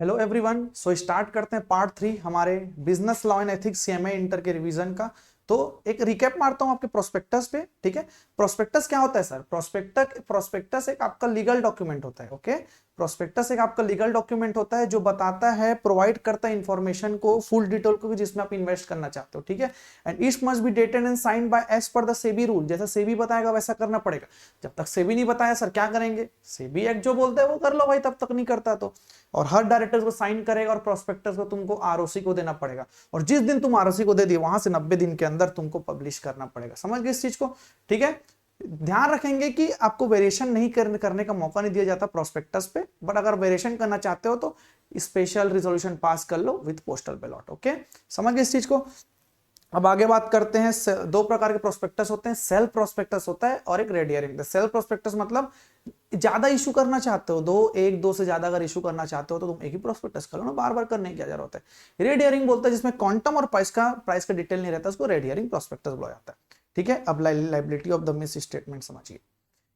Hello everyone. So start करते हैं part 3 हमारे business law and ethics CMA inter के रिवीजन का। तो एक रिकैप मारता हूं आपके प्रोस्पेक्टस पे। ठीक है, प्रोस्पेक्टस क्या होता है सर? प्रोस्पेक्टस एक आपका लीगल डॉक्यूमेंट होता है। ओके, प्रोस्पेक्टस एक आपका लीगल डॉक्यूमेंट होता है जो बताता है, प्रोवाइड करता है इंफॉर्मेशन को, फुल डिटेल को, जिसमें आप इन्वेस्ट करना चाहते हो। ठीक है, and it must be dated and signed by as per the SEBI rule. जैसा सेबी बताएगा वैसा करना पड़ेगा। जब तक सेबी नहीं बताया सर क्या करेंगे? सेबी एक्ट जो बोलता है वो कर लो भाई, तब तक नहीं करता तो। और हर डायरेक्टर को साइन करेगा और प्रोस्पेक्टस को तुमको आरओसी को देना पड़ेगा। और जिस दिन तुम आरओसी को दे दिए वहां से 90 दिन के अंदर तुमको पब्लिश करना पड़ेगा। समझ गए इस चीज को? ठीक है, ध्यान रखेंगे कि आपको वेरिएशन नहीं करने का मौका नहीं दिया जाता प्रोस्पेक्टस पे, बट अगर वेरिएशन करना चाहते हो तो स्पेशल रिजोल्यूशन पास कर लो विद पोस्टल बैलॉट। ओके, समझ गए इस चीज को? अब आगे बात करते हैं। दो प्रकार के प्रोस्पेक्टस होते हैं, सेल्फ प्रोस्पेक्टस होता है और एक रेडियरिंग। सेल्फ प्रोस्पेक्टस मतलब ज्यादा इशू करना चाहते हो, दो से ज्यादा अगर इशू करना चाहते हो तो तुम एक ही प्रोस्पेक्टस कर लो ना, बार बार करने की क्या जरूरत है। रेडियरिंग बोलता है जिसमें क्वांटम और प्राइस का डिटेल नहीं रहता, उसको रेडियरिंग प्रोस्पेक्टस बोला जाता है। ठीक है, अब liability of the miss statement समझिए।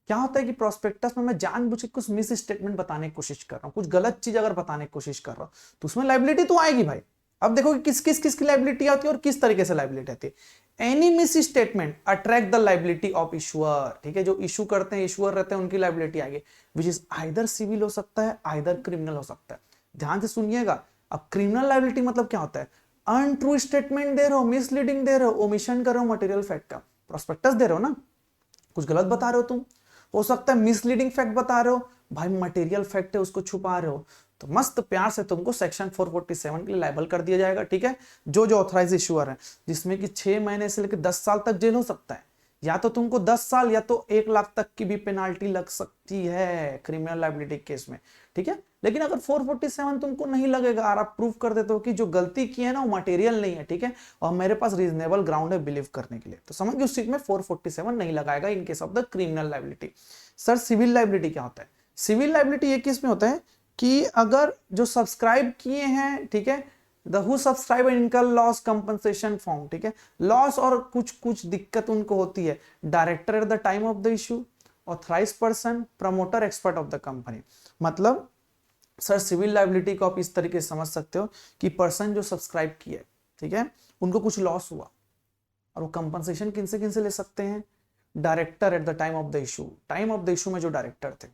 क्या होता है कि प्रोस्पेक्टस में मैं जानबूझ के कुछ मिस स्टेटमेंट बताने की कोशिश कर रहा हूँ, कुछ गलत चीज अगर बताने की कोशिश कर रहा हूँ तो उसमें लाइबिलिटी तो आएगी भाई। अब देखो कि किस की लाइबिलिटी आती है और किस तरीके से लाइबिलिटी आती है। Any miss statement attract the liability of issuer. ठीक है, जो इशू करते हैं, इशूअर रहते हैं, उनकी लाइबिलिटी आएगी, विच इज आइदर सिविल हो सकता है, आइदर क्रिमिनल हो सकता है। ध्यान से सुनिएगा। अब क्रिमिनल लाइबिलिटी मतलब क्या होता है? अनट्रू स्टेटमेंट दे रहे हो, मिसलीडिंग दे रहे हो, ओमिशन कर रहे हो मटेरियल फैक्ट का। प्रोस्पेक्टस दे रहे हो ना, कुछ गलत बता रहे हो तुम, हो सकता है मिसलीडिंग फैक्ट बता रहे हो भाई, मटेरियल फैक्ट है उसको छुपा रहे हो, तो मस्त प्यार से तुमको सेक्शन 447 के लिए लाइबल कर दिया जाएगा। ठीक है, जो ऑथराइज इशूअर है, जिसमें कि 6 महीने से लेकर 10 साल तक जेल हो सकता है, या तो तुमको 10 साल या तो 1 लाख तक की भी पेनाल्टी लग सकती है क्रिमिनल लाइबिलिटी केस में। ठीक है, लेकिन अगर 447 तुमको नहीं लगेगा और आप प्रूव कर देते हो कि जो गलती की है ना वो मटेरियल नहीं है, ठीक है, और मेरे पास रीजनेबल ग्राउंड है बिलीव करने के लिए, तो समझ गए उस चीज में 447 नहीं लगाएगा in case of the criminal liability. Sir civil liability क्या होता है? सिविल लाइबिलिटी ये केस में होता है कि अगर जो सब्सक्राइब किए हैं, ठीक है, the who subscribe and incur loss compensation form. ठीक है, लॉस और कुछ दिक्कत उनको होती है। Director at the time of the issue, authorise person, promoter, expert of the company. मतलब सर सिविल लाइबिलिटी को आप इस तरीके से समझ सकते हो कि पर्सन जो सब्सक्राइब किए, ठीक है, उनको कुछ लॉस हुआ और वो कंपनसेशन किन से ले सकते हैं? Director at the time of the issue, time of the issue में जो डायरेक्टर थे,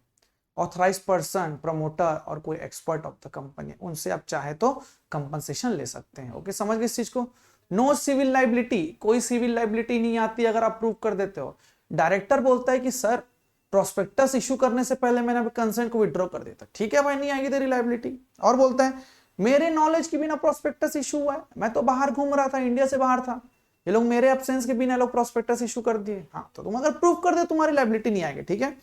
ऑथराइज पर्सन, प्रमोटर और कोई एक्सपर्ट ऑफ द कंपनी, उनसे आप चाहे तो कंपनसेशन ले सकते हैं। ओके, समझ गए इस चीज को? नो सिविल लाइबिलिटी, कोई सिविल लाइबिलिटी नहीं आती अगर आप प्रूव कर देते हो। डायरेक्टर बोलता है कि सर प्रोस्पेक्टस इशू करने से पहले मैंने कंसेंट को विड्रॉ कर दिया था, ठीक है भाई, नहीं आएगी तेरी लाइबिलिटी। और बोलता है मेरे नॉलेज के बिना प्रोस्पेक्टस इशू हुआ है, मैं तो बाहर घूम रहा था, इंडिया से बाहर था, ये लोग मेरे एब्सेंस के बिना लोग प्रोस्पेक्टस इशू कर दिए। हाँ, तो तुम अगर प्रूव कर दे तुम्हारी लाइबिलिटी नहीं आएगी। ठीक है,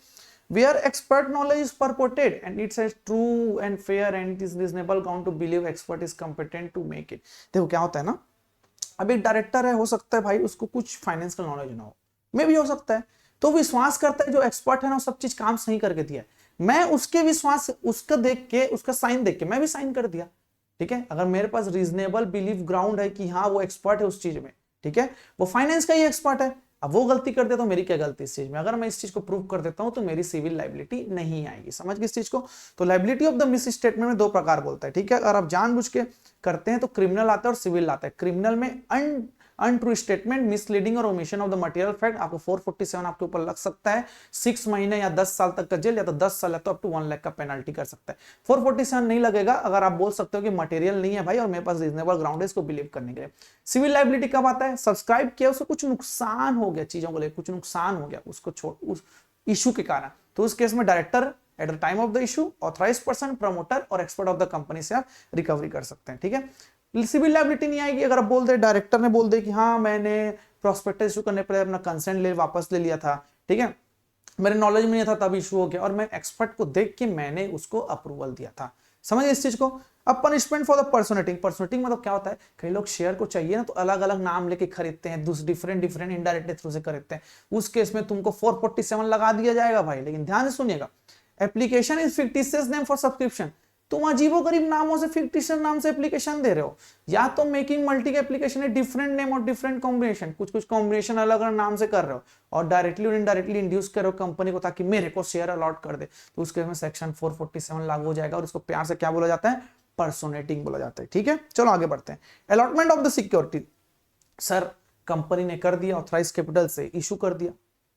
where expert knowledge is purported and it's a true and fair and it is reasonable ground to believe expert is competent to make it। देखो क्या होता है ना, अब एक डायरेक्टर है, हो सकता है भाई उसको कुछ फाइनेंस का नॉलेज ना हो, मे भी हो सकता है, तो विश्वास करता है जो एक्सपर्ट है ना वो सब चीज काम सही करके दिया है, मैं उसके विश्वास, उसका देख के, उसका साइन देख के मैं भी साइन कर दिया। ठीक है, अगर मेरे पास रीजनेबल बिलीव ग्राउंड है कि हाँ वो एक्सपर्ट है उस चीज में, ठीक है, वो फाइनेंस का ही एक्सपर्ट है, अब वो गलती कर दे तो मेरी क्या गलती इस चीज में? अगर मैं इस चीज को प्रूव कर देता हूं तो मेरी सिविल लाइबिलिटी नहीं आएगी। समझ गए इस चीज को? तो liability of the miss statement में दो प्रकार बोलता है। ठीक है, अगर आप जानबूझ के करते हैं तो क्रिमिनल आता है और सिविल आता है। क्रिमिनल में अनट्रू स्टेटमेंट, मिसलीडिंग और omission of the material fact, आपको 447 आपके ऊपर लग सकता है, 6 महीने या 10 साल तक का जेल, या तो 10 साल या तो अप टू 1 लाख का पेनल्टी कर सकता है। 447 नहीं लगेगा अगर आप बोल सकते हो कि मटेरियल नहीं है भाई और मेरे पास रीजनेबल ग्राउंड है इसको बिलीव करने के लिए। सिविल लाइबिलिटी कब आता है? सब्सक्राइब किया, उसको कुछ नुकसान हो गया, चीजों को लेकर कुछ नुकसान हो गया उसको छोड़, उस इशू के कारण, तो उस केस में director at the time of the issue, authorise person, promoter और एक्सपर्ट ऑफ द कंपनी से आप रिकवरी कर सकते हैं। ठीक है, सिविल लाइबिलिटी नहीं आएगी अगर आप बोल दे, डायरेक्टर ने बोल दे कि हाँ मैंने प्रोस्पेक्टस इशू करने पर अपना कंसेंट ले वापस ले लिया था, ठीक है, मेरे नॉलेज में नहीं था तब इशू हो गया और मैं एक्सपर्ट को देख के मैंने उसको अप्रूवल दिया था। समझ इस चीज को? अब पनिशमेंट फॉर द पर्सनेटिंग। पर्सनेटिंग मतलब क्या होता है? कई लोग शेयर को चाहिए ना तो अलग अलग नाम लेके खरीदते हैं, डिफरेंट इनडायरेक्ट थ्रू से खरीदते हैं, उस केस में तुमको 447 लगा दिया जाएगा भाई। लेकिन ध्यान से सुनिएगा, application is fictitious name for subscription, तुम अजीबोगरीब नामों से फिक्टिशियस नाम से एप्लीकेशन दे रहे हो, या तो मेकिंग मल्टी का एप्लीकेशन है, डिफरेंट नेम और डिफरेंट कॉम्बिनेशन, कुछ कॉम्बिनेशन अलग अलग नाम से कर रहे हो और डायरेक्टली और इनडायरेक्टली इंड्यूस करो कंपनी को ताकि मेरे को शेयर अलॉट कर दे, तो उसके में सेक्शन 447 लागू हो जाएगा और उसको प्यार से क्या बोला जाता है? पर्सोनेटिंग बोला जाता है। ठीक है, चलो आगे बढ़ते हैं। Allotment of the security, sir company ने कर दिया, ऑथराइज कैपिटल से इशू कर दिया,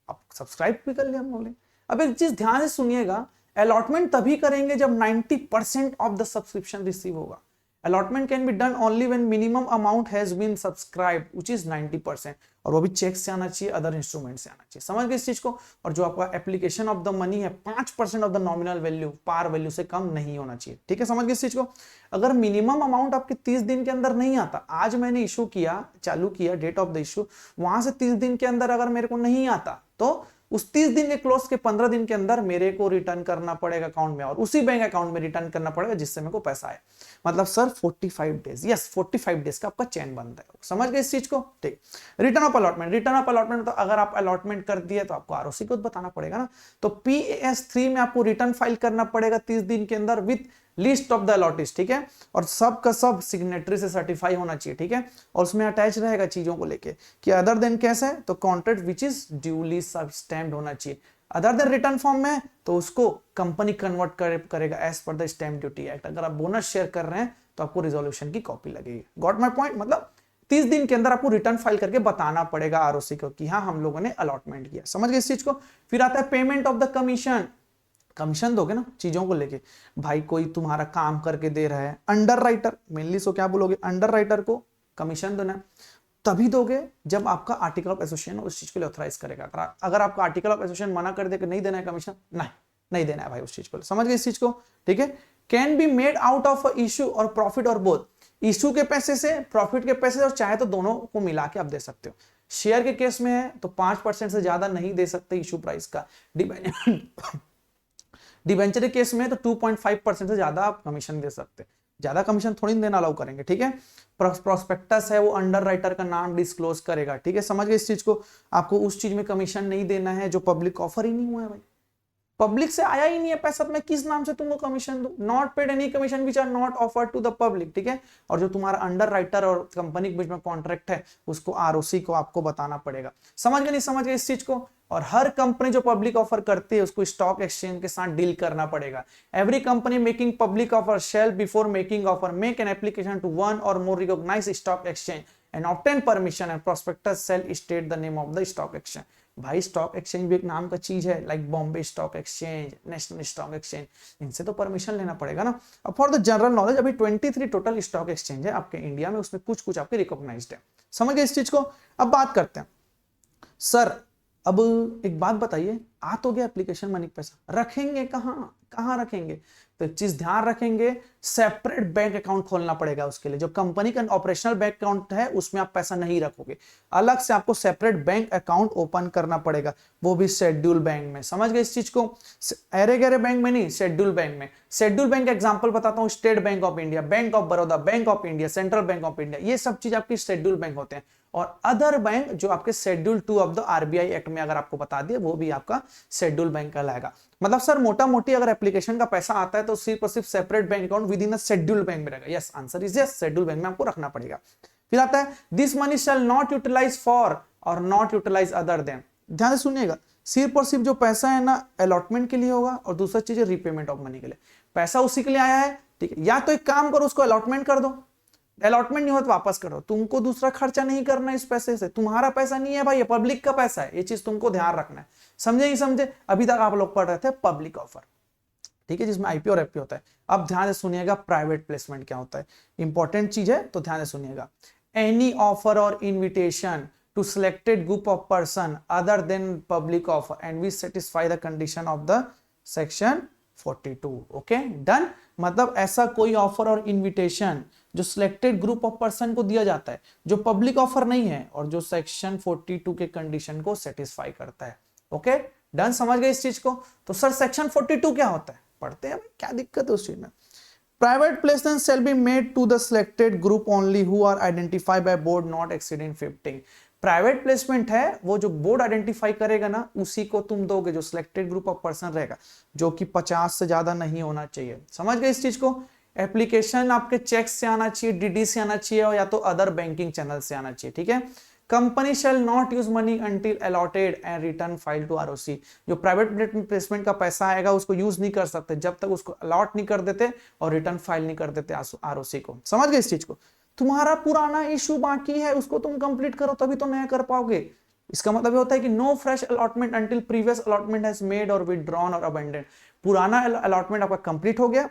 आप सब्सक्राइब भी कर लिया हम लोगों ने। अब एक चीज ध्यान से सुनिएगा, अलॉटमेंट तभी करेंगे जब 90% ऑफ द सब्सक्रिप्शन रिसीव होगा। Allotment can be done only when minimum amount has been subscribed which is 90%, और वो भी चेक से आना चाहिए, अदर इंस्ट्रूमेंट से आना चाहिए। समझ गए इस चीज को। और जो आपका एप्लीकेशन ऑफ द मनी है 5% of the nominal value, par value से कम नहीं होना चाहिए। ठीक है, समझ गए इस चीज को। अगर मिनिमम अमाउंट आपके 30 दिन के अंदर नहीं आता, आज मैंने इशू किया, चालू किया, डेट ऑफ द इशू, वहां से 30 दिन के अंदर अगर मेरे को नहीं आता तो उस 30 दिन के क्लोज के 15 दिन के अंदर मेरे को रिटर्न करना पड़ेगा अकाउंट में, और उसी बैंक अकाउंट में रिटर्न करना पड़ेगा जिससे मेरे को पैसा आए। मतलब सर 45 डेज, यस 45 डेज का आपका चैन बनता है। समझ गए इस चीज को। ठीक, return of allotment, return of allotment तो अगर आप अलॉटमेंट कर दिए तो आपको आरओसी को बताना पड़ेगा ना। तो PAS3 में आपको रिटर्न फाइल करना पड़ेगा 30 दिन के अंदर विथ लिस्ट ऑफ द अलॉटिस्ट। ठीक है, और सब का सब सिग्नेटरी से सर्टिफाई होना चाहिए। ठीक है, और उसमें अटैच रहेगा चीजों को लेके कि अदर देन कैसे है, तो contract which is duly stamped होना चाहिए। अदर देन रिटर्न फॉर्म में तो उसको कंपनी कन्वर्ट करेगा as per the stamp duty act. अगर आप बोनस शेयर कर रहे हैं तो आपको रिजोल्यूशन की कॉपी लगेगी। Got my point. मतलब 30 दिन के अंदर आपको रिटर्न फाइल करके बताना पड़ेगा आरओसी को कि हाँ हम लोगों ने अलॉटमेंट किया। समझ गए इस चीज को। फिर आता है payment of the commission. Commission दोगे ना चीजों को लेके, भाई कोई तुम्हारा काम करके दे रहा है, अंडर राइटर मेनली, सो क्या बोलोगे, अंडर राइटर को कमीशन देना तभी दोगे जब आपका आर्टिकल ऑफ एसोसिएशन उस चीज के लिए ऑथराइज करेगा। अगर आपका आर्टिकल ऑफ एसोसिएशन मना कर दे कि नहीं देना है कमीशन, नहीं देना है भाई उस चीज को। समझ गए इस चीज को। ठीक है, can be made out of issue और प्रॉफिट और बोथ, इशू के पैसे से, प्रॉफिट के पैसे से, और चाहे तो दोनों को मिला के आप दे सकते हो। शेयर के केस में है तो 5% से ज्यादा नहीं दे सकते इशू प्राइस का। डिबेंचर के केस में तो 2.5% से ज्यादा आप कमीशन दे सकते हैं, ज्यादा कमीशन थोड़ी देना अलाउ करेंगे। ठीक है, प्रोस्पेक्टस है वो अंडर राइटर का नाम डिस्क्लोज करेगा। ठीक है, समझ गए इस चीज को। आपको उस चीज में कमीशन नहीं देना है जो पब्लिक ऑफर ही नहीं हुआ है भाई, पब्लिक से आया ही नहीं है पैसा, तो मैं किस नाम से तुमको कमीशन दूं। Not paid any commission which are not offered to the public. ठीक है, और जो तुम्हारा अंडर राइटर और कंपनी के बीच में कॉन्ट्रैक्ट है उसको आरओसी को आपको बताना पड़ेगा। समझ गए नहीं समझ गए इस चीज को। और हर कंपनी जो पब्लिक ऑफर करती है उसको स्टॉक एक्सचेंज के साथ डील करना पड़ेगा। Every company making public offer shall before making offer make an application to one or more recognised stock exchange and obtain permission and prospectus shall state the name of the stock exchange. भाई stock exchange भी एक नाम का चीज है, like Bombay stock exchange, national stock exchange, इनसे तो permission लेना पड़ेगा ना। अब फॉर द जनरल नॉलेज, अभी 23 टोटल स्टॉक एक्सचेंज है आपके इंडिया में, उसमें कुछ कुछ आपके रिकॉग्नाइज्ड है। समझ गए इस चीज को। अब बात करते हैं सर, अब एक बात बताइए, आ तो गया एप्लीकेशन मनी पैसा, रखेंगे कहाँ, कहाँ रखेंगे, तो एक चीज ध्यान रखेंगे, सेपरेट बैंक अकाउंट खोलना पड़ेगा उसके लिए। जो कंपनी का ऑपरेशनल बैंक अकाउंट है उसमें आप पैसा नहीं रखोगे, अलग से आपको सेपरेट बैंक अकाउंट ओपन करना पड़ेगा, वो भी शेड्यूल बैंक में। समझ गए इस चीज को। अरे गहरे बैंक में नहीं, शेड्यूल बैंक में। शेड्यूल बैंक का एग्जांपल बताता हूँ, state bank of India, bank of Baroda, bank of India, central bank of India, ये सब चीज आपकी शेड्यूल बैंक होते हैं। और अदर बैंक जो आपके schedule 2 of the RBI act में अगर आपको बता दिए, वो भी आपका शेड्यूल बैंक कहलाएगा। मतलब सर मोटा मोटी अगर एप्लीकेशन का पैसा आता है तो सिर्फ और सिर्फ separate bank account within a schedule bank में रहेगा। Yes, answer is yes, schedule bank में आपको रखना पड़ेगा। फिर आता है this money shall not utilise for और नॉट यूटिलाइज अदर देन। ध्यान से सुनिएगा, सिर्फ और सिर्फ जो पैसा है ना अलॉटमेंट के लिए होगा, और दूसरा चीज है रीपेमेंट ऑफ मनी के लिए। पैसा उसी के लिए आया है, ठीक है, या तो एक काम करो उसको अलॉटमेंट कर दो, अलॉटमेंट नहीं हो तो वापस करो, तुमको दूसरा खर्चा नहीं करना इस पैसे से, तुम्हारा पैसा नहीं है भाई, ये पब्लिक का पैसा है, ये चीज तुमको ध्यान रखना है। समझे नहीं समझे। अभी तक आप लोग पढ़ रहे थे पब्लिक ऑफर, ठीक है, जिसमें आईपीओ और एफपीओ होता है। अब ध्यान से सुनिएगा प्राइवेट प्लेसमेंट क्या होता है, इंपॉर्टेंट चीज है, तो ध्यान से सुनिएगा। एनी ऑफर और invitation to selected group of person other than public offer and we satisfy the condition of the section 42. okay done। मतलब ऐसा कोई ऑफर और इनविटेशन जो सिलेक्टेड ग्रुप ऑफ पर्सन को दिया जाता है, जो पब्लिक ऑफर नहीं है और जो सेक्शन 42 के कंडीशन को सेटिस्फाई करता है। ओके डन, समझ गए इस चीज को। तो सर सेक्शन 42 क्या होता है, पढ़ते हैं, क्या दिक्कत है उस चीज में। Private placement shall be made to the selected group only who are identified by board not exceeding 15। Private placement है वो जो बोर्ड आइडेंटिफाई करेगा ना उसी को तुम दोगे, जो सिलेक्टेड ग्रुप ऑफ पर्सन रहेगा, जो कि 50 से ज्यादा नहीं होना चाहिए। समझ गए इस चीज को। एप्लीकेशन आपके चेक से आना चाहिए, डीडी से आना चाहिए, और या तो अदर बैंकिंग चैनल से आना चाहिए। ठीक है, company shall not use money until allotted and return file to ROC. जो प्राइवेट प्लेसमेंट का पैसा आएगा उसको यूज नहीं कर सकते जब तक उसको अलॉट नहीं कर देते और रिटर्न फाइल नहीं कर देते आरओसी को। समझ गए इस चीज को? तुम्हारा पुराना इशू बाकी है उसको तुम कंप्लीट करो तभी तो नया कर पाओगे। इसका मतलब होता है कि no fresh allotment until previous allotment has made और विथड्रॉन और अबेंडेड। पुराना अलॉटमेंट आपका कंप्लीट हो गया,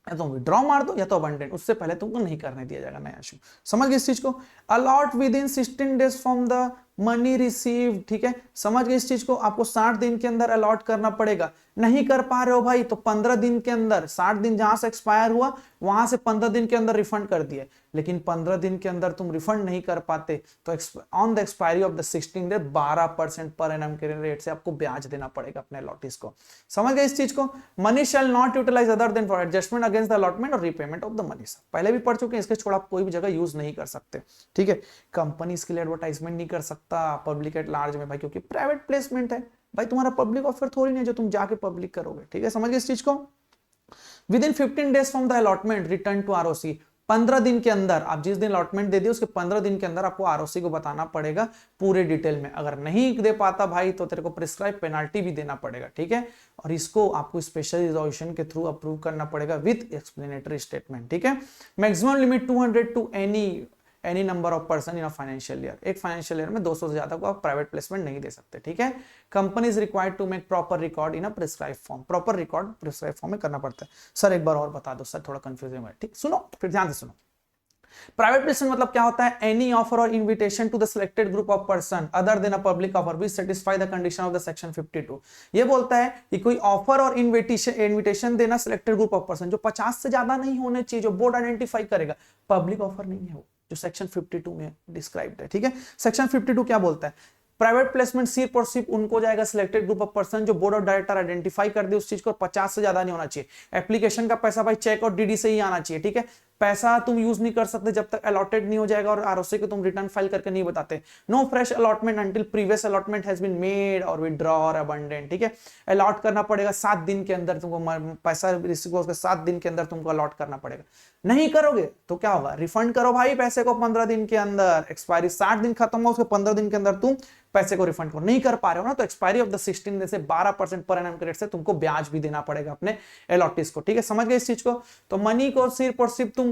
या तो विड्रॉ मार दो या तो अबंडेंट, उससे पहले तुमको नहीं करने दिया जाएगा नया इशू। समझ गए इस चीज को? A lot with in 16 days from the money receive. ठीक है, समझ गए इस चीज को? आपको 60 दिन के अंदर अलॉट करना पड़ेगा। नहीं कर पा रहे हो भाई तो 15 दिन के अंदर, 60 दिन जहां से एक्सपायर हुआ वहां से 15 दिन के अंदर रिफंड कर दिए, लेकिन 15 दिन के अंदर तुम रिफंड नहीं कर पाते तो on the expiry of the 16 day 12% per annum के रेट से आपको ब्याज देना पड़ेगा अपने अलॉटीज को। समझ गए इस चीज को? Money shall not utilise other than for adjustment against the allotment और रीपेमेंट ऑफ द मनी। पहले भी पढ़ चुके हैं, इसके छोड़ा आप कोई भी जगह यूज नहीं कर सकते। ठीक है, कंपनी इसके लिए एडवर्टाइजमेंट नहीं कर सकता पब्लिक एट लार्ज में भाई, क्योंकि प्राइवेट प्लेसमेंट है भाई, तुम्हारा पब्लिक ऑफर थोड़ी नहीं जो तुम जाके पब्लिक करोगे। ठीक है, समझ गए इस चीज को? Within 15 days from the allotment return to ROC. 15 दिन के अंदर, आप जिस दिन अलॉटमेंट दे दिए उसके 15 दिन के अंदर आपको आरओसी को बताना पड़ेगा पूरे डिटेल में। अगर नहीं दे पाता भाई तो तेरे को प्रिस्क्राइब पेनाल्टी भी देना पड़ेगा। ठीक है, और इसको आपको स्पेशल रिजोल्यूशन के थ्रू अप्रूव करना पड़ेगा विद एक्सप्लेनेटरी स्टेटमेंट। ठीक है, maximum limit 200 to any number of person in a financial year. एक फाइनेंशियल ईयर में 200 से ज्यादा को आप प्राइवेट प्लेसमेंट नहीं दे सकते। ठीक है, company is required to make proper record in a prescribe form. Proper record prescribe form में करना पड़ता है। सर एक बार और बता दो सर, थोड़ा कंफ्यूजिंग है। ठीक, सुनो फिर ध्यान से सुनो। प्राइवेट प्लेसमेंट मतलब क्या होता है? एनी ऑफर और invitation to the selected group of person other than a public offer which satisfy the condition of the section 52। ये बोलता है कि कोई ऑफर और इन्विटेशन देना सिलेक्टेड ग्रुप ऑफ पर्सन जो 50 से ज्यादा नहीं होने चाहिए, जो बोर्ड आइडेंटिफाई करेगा। पब्लिक ऑफर नहीं है वो, जो सेक्शन 52 में डिस्क्राइब्ड है। ठीक है, सेक्शन 52 क्या बोलता है? प्राइवेट प्लेसमेंट सिर्फ और सिर्फ उनको जाएगा सिलेक्टेड ग्रुप ऑफ पर्सन जो बोर्ड ऑफ डायरेक्टर आइडेंटिफाई कर दे उस चीज को, 50 से ज्यादा नहीं होना चाहिए। एप्लीकेशन का पैसा भाई चेक और डीडी से ही आना चाहिए। ठीक है, पैसा तुम यूज नहीं कर सकते जब तक अलॉटेड नहीं हो जाएगा और आरओसी को तुम रिटर्न फाइल करके नहीं बताते। No fresh allotment until previous allotment has been made और विथड्रॉ और अबंडेंट। ठीक है, अलॉट करना पड़ेगा 7 दिन के अंदर, तुमको पैसा रिसीव होकर 7 दिन के अंदर तुमको अलॉट करना पड़ेगा। नहीं करोगे तो क्या होगा? रिफंड करो भाई पैसे को 15 दिन के अंदर। एक्सपायरी 60 दिन खत्म हो उसके 15 दिन के अंदर तुम पैसे को रिफंड करो। नहीं कर पा रहे हो ना तो एक्सपायरी ऑफ द 16 डे से 12% पर एनम के रेट से तुमको ब्याज भी देना पड़ेगा अपने अलॉटीज को। ठीक है, समझ गए इस चीज को? तो मनी को सिर्फ और सिर्फ तुम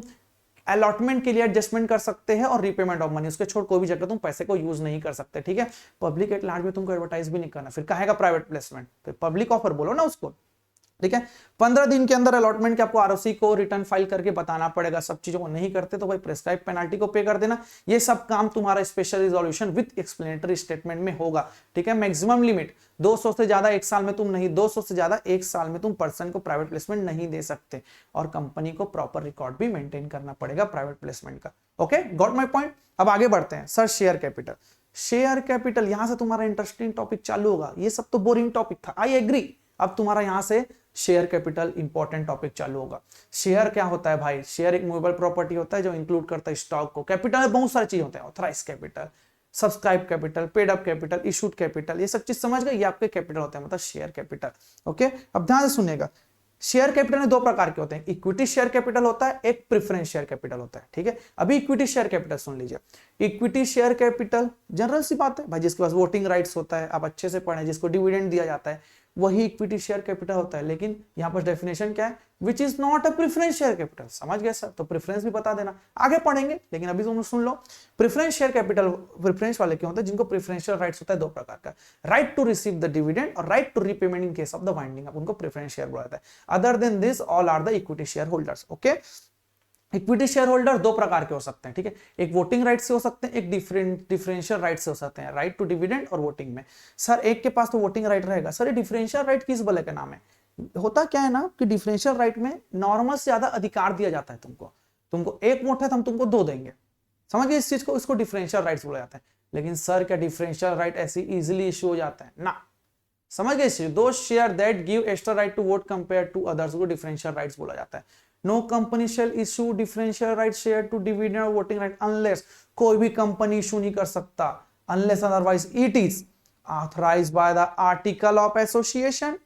अलॉटमेंट के लिए एडजस्टमेंट कर सकते हैं और रीपेमेंट ऑफ मनी, उसके छोड़ कोई भी जगह तुम पैसे को यूज नहीं कर सकते। ठीक है, पब्लिक एट लार्ज में तुमको एडवर्टाइज भी नहीं करना, फिर कहेगा प्राइवेट प्लेसमेंट, फिर पब्लिक ऑफर बोलो ना उसको। ठीक है, 15 दिन के अंदर अलॉटमेंट के आपको आरओसी को रिटर्न फाइल करके बताना पड़ेगा। सब चीजों को नहीं करते तो भाई प्रिस्क्राइब पेनाल्टी को पे कर देना। ये सब काम तुम्हारा special resolution with explanatory statement में होगा। ठीक है, मैक्सिमम लिमिट 200 से ज्यादा एक साल में तुम नहीं, 200 से ज्यादा एक साल में तुम पर्सन को प्राइवेट प्लेसमेंट नहीं दे सकते, और कंपनी को प्रॉपर रिकॉर्ड भी मेंटेन करना पड़ेगा प्राइवेट प्लेसमेंट का। Okay, got my point? अब आगे बढ़ते हैं। Sir share capital, share capital यहां से तुम्हारा इंटरेस्टिंग टॉपिक चालू होगा। ये सब तो बोरिंग टॉपिक था, आई एग्री। अब तुम्हारा यहां से शेयर कैपिटल इंपॉर्टेंट टॉपिक चालू होगा। शेयर क्या होता है भाई? शेयर एक मूवेबल प्रॉपर्टी होता है जो इंक्लूड करता है स्टॉक को। कैपिटल में बहुत सारी चीज होते हैं, authorise capital, subscribe capital, paid up capital, issued capital, ये सब चीज समझ गए? ये आपके कैपिटल होते हैं, मतलब शेयर कैपिटल। ओके, अब ध्यान से सुनिएगा। शेयर कैपिटल में 2 प्रकार के होते हैं, इक्विटी शेयर कैपिटल होता है, एक प्रेफरेंस शेयर कैपिटल होता है। ठीक है, अभी इक्विटी शेयर कैपिटल सुन लीजिए। इक्विटी शेयर कैपिटल जनरल सी बात है भाई, जिसके पास वोटिंग राइट्स होता है, आप अच्छे से पढ़ें, जिसको डिविडेंड दिया जाता है, वही इक्विटी शेयर कैपिटल होता है। लेकिन यहाँ पर डेफिनेशन क्या है? Which is not a preference share capital. समझ गए सर? तो प्रेफरेंस भी बता देना, आगे पढ़ेंगे, लेकिन अभी तुम सुन लो। प्रेफरेंस शेयर कैपिटल, प्रेफरेंस वाले क्यों होते हैं? जिनको प्रेफरेंशियल राइट्स होता है 2 प्रकार का, right to receive the dividend और right to repayment in case of the winding up, उनको प्रेफरेंस शेयर बोला जाता है। Other than this all are the equity share holders. Okay, equity share holder 2 प्रकार के हो सकते हैं। ठीक है, एक वोटिंग राइट से हो सकते हैं, एक डिफरेंशियल राइट से हो सकते हैं, राइट टू डिविडेंड और वोटिंग में। सर एक के पास तो वोटिंग राइट रहेगा, सर ये डिफरेंशियल राइट किस भले का नाम है? होता क्या है ना कि डिफरेंशियल राइट में नॉर्मल से ज्यादा अधिकार दिया जाता है तुमको 1 वोट है तो हम तुमको 2 देंगे। समझ गए इस चीज को? इसको डिफरेंशियल राइट्स बोला जाता है। लेकिन सर क्या डिफरेंशियल राइट ऐसी इजीली इश्यू हो जाता है ना? समझ गए? दो share that give extra right to vote compare to others को डिफरेंशियल राइट्स बोला जाता है। No company shall issue differential right share to dividend और वोटिंग राइट अनलेस, कोई भी कंपनी इशू नहीं कर सकता unless otherwise it is authorised by the article of association.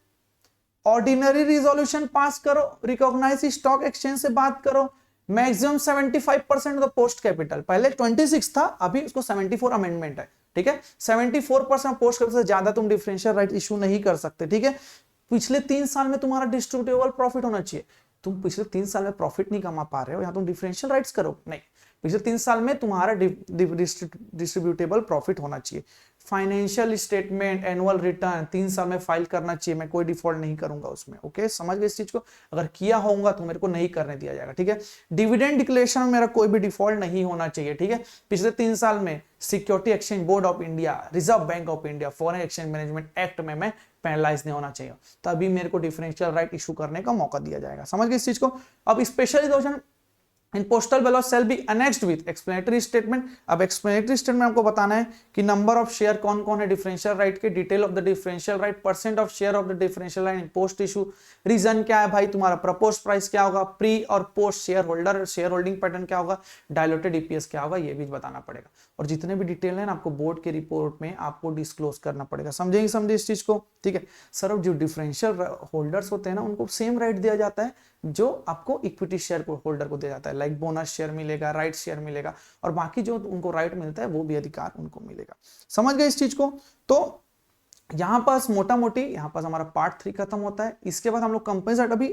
Ordinary resolution pass करो, रिकॉग्नाइज स्टॉक एक्सचेंज से बात करो, मैक्सिमम 75% ऑफ पोस्ट कैपिटल, पहले 26 था, अभी उसको 74 अमेंडमेंट है, ठीक है। 74% पोस्ट कैपिटल से ज्यादा तुम डिफरेंशियल राइट इशू नहीं कर सकते, ठीक है। पिछले 3 साल में तुम्हारा डिस्ट्रीब्यूटेबल प्रॉफिट होना चाहिए। तुम पिछले 3 साल में प्रॉफिट नहीं कमा पा रहे हो, यहां तुम डिफरेंशियल राइट्स करो नहीं। पिछले 3 साल में तुम्हारा डिस्ट्रीब्यूटेबल प्रॉफिट होना चाहिए। फाइनेंशियल स्टेटमेंट, एनुअल रिटर्न 3 साल में फाइल करना चाहिए, मैं कोई डिफॉल्ट नहीं करूंगा उसमें, ओके, समझ गए इस चीज को। अगर किया होगा तो मेरे को नहीं करने दिया जाएगा, ठीक है। डिविडेंड डिक्लेरेशन में मेरा कोई भी डिफॉल्ट नहीं होना चाहिए, ठीक है। पिछले 3 साल में security exchange board of India, reserve bank of India, foreign exchange management act में मैं पेनलाइज नहीं होना चाहिए, तभी मेरे को डिफरेंशियल राइट इशू करने का मौका दिया जाएगा, समझ गए इस चीज को। अब specialization in postal ballot shall be annexed with explanatory statement. अब एक्सप्लेनेटरी स्टेटमेंट आपको बताना है कि नंबर ऑफ शेयर कौन कौन है डिफरेंशियल राइट के, detail of the differential right, percent of share of the differential right in post issue, reason क्या है भाई, तुम्हारा प्रपोज प्राइस क्या होगा, प्री और post share holder, share holding pattern क्या होगा, डायलूटेड ईपीएस क्या होगा, ये भी बताना पड़ेगा। और जितने भी डिटेल है ना आपको बोर्ड के रिपोर्ट में आपको डिस्क्लोज करना पड़ेगा, समझेंगे, समझे इस चीज को, ठीक है। सर अब जो डिफरेंशियल होल्डर्स होते हैं ना उनको सेम राइट दिया जाता है जो आपको इक्विटी शेयर को होल्डर को दिया जाता है, लाइक बोनस शेयर मिलेगा, राइट शेयर मिलेगा, और बाकी जो उनको राइट मिलता है वो भी अधिकार उनको मिलेगा, समझ गए इस चीज को। तो यहां पास मोटा मोटी यहां पास हमारा पार्ट 3 खत्म होता है। इसके बाद हम लोग कंपनी साइड अभी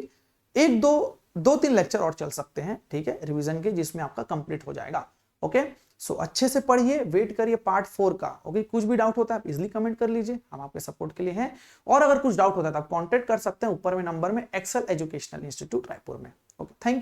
1-2-3 लेक्चर और चल सकते हैं, ठीक है, रिवीजन के, जिसमें आपका कंप्लीट हो जाएगा, ओके। सो अच्छे से पढ़िए, वेट करिए पार्ट 4 का, ओके। कुछ भी डाउट होता है आप इजीली कमेंट कर लीजिए, हम आपके सपोर्ट के लिए हैं। और अगर कुछ डाउट होता है तो आप कांटेक्ट कर सकते हैं ऊपर में नंबर में, एक्सेल एजुकेशनल इंस्टीट्यूट रायपुर में, ओके। थैंक